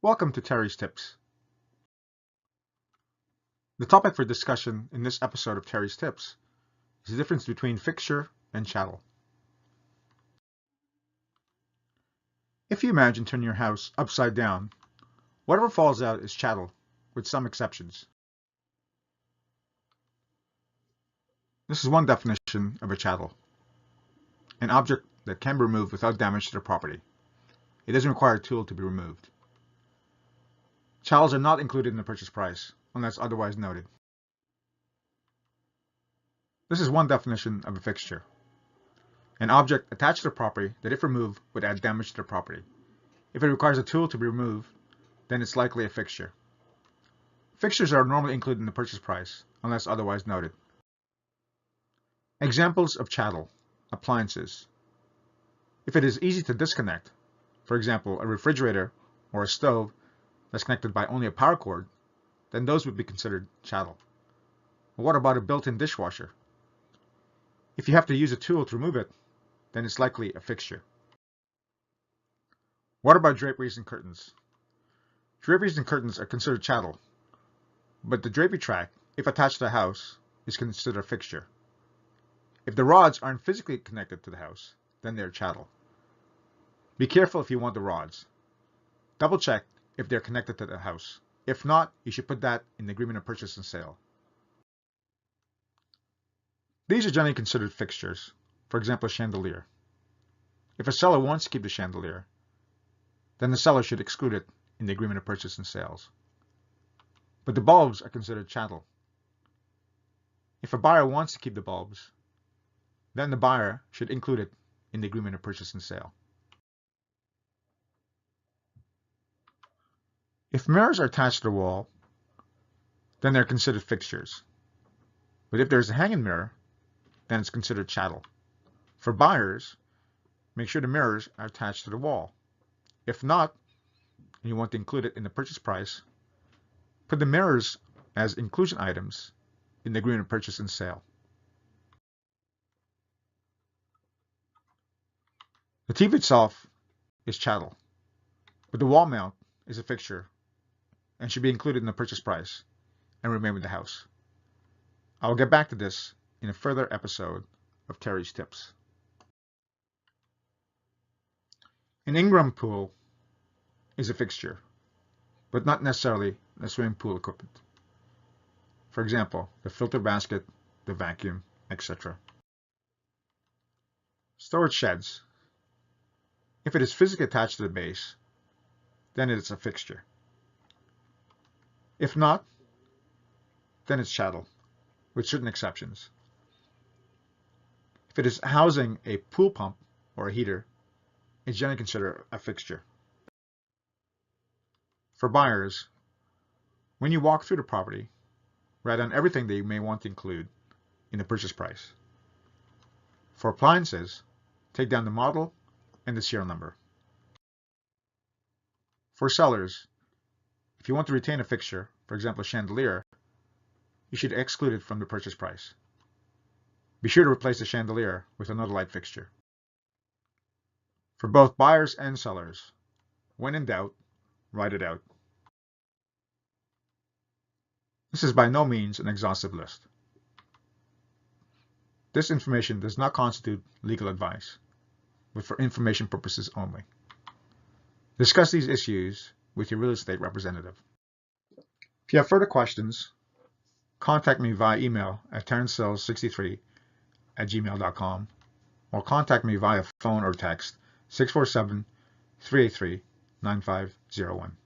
Welcome to Terry's Tips. The topic for discussion in this episode of Terry's Tips is the difference between fixture and chattel. If you imagine turning your house upside down, whatever falls out is chattel, with some exceptions. This is one definition of a chattel: an object that can be removed without damage to the property. It doesn't require a tool to be removed. Chattels are not included in the purchase price unless otherwise noted. This is one definition of a fixture: an object attached to the property that, if removed, would add damage to the property. If it requires a tool to be removed, then it's likely a fixture. Fixtures are normally included in the purchase price unless otherwise noted. Examples of chattel: appliances. If it is easy to disconnect, for example, a refrigerator or a stove that's connected by only a power cord, then those would be considered chattel. But what about a built-in dishwasher? If you have to use a tool to remove it, then it's likely a fixture. What about draperies and curtains? Draperies and curtains are considered chattel, but the drapery track, if attached to the house, is considered a fixture. If the rods aren't physically connected to the house, then they're chattel. Be careful if you want the rods. Double check if they're connected to the house. If not, you should put that in the agreement of purchase and sale. These are generally considered fixtures. For example, a chandelier. If a seller wants to keep the chandelier, then the seller should exclude it in the agreement of purchase and sales. But the bulbs are considered chattel. If a buyer wants to keep the bulbs, then the buyer should include it in the agreement of purchase and sale. If mirrors are attached to the wall, then they're considered fixtures. But if there's a hanging mirror, then it's considered chattel. For buyers, make sure the mirrors are attached to the wall. If not, and you want to include it in the purchase price, put the mirrors as inclusion items in the agreement of purchase and sale. The TV itself is chattel, but the wall mount is a fixture and should be included in the purchase price and remain with the house. I will get back to this in a further episode of Terry's Tips. An in-ground pool is a fixture, but not necessarily a swimming pool equipment. For example, the filter basket, the vacuum, etc. Storage sheds. If it is physically attached to the base, then it is a fixture. If not, then it's chattel, with certain exceptions. If it is housing a pool pump or a heater, it's generally considered a fixture. For buyers, when you walk through the property, write down everything that you may want to include in the purchase price. For appliances, take down the model and the serial number. For sellers, if you want to retain a fixture, for example a chandelier, you should exclude it from the purchase price. Be sure to replace the chandelier with another light fixture. For both buyers and sellers, when in doubt, write it out. This is by no means an exhaustive list. This information does not constitute legal advice, but for information purposes only. Discuss these issues with your real estate representative. If you have further questions, contact me via email at terrencesells63@gmail.com or contact me via phone or text 647-383-9501.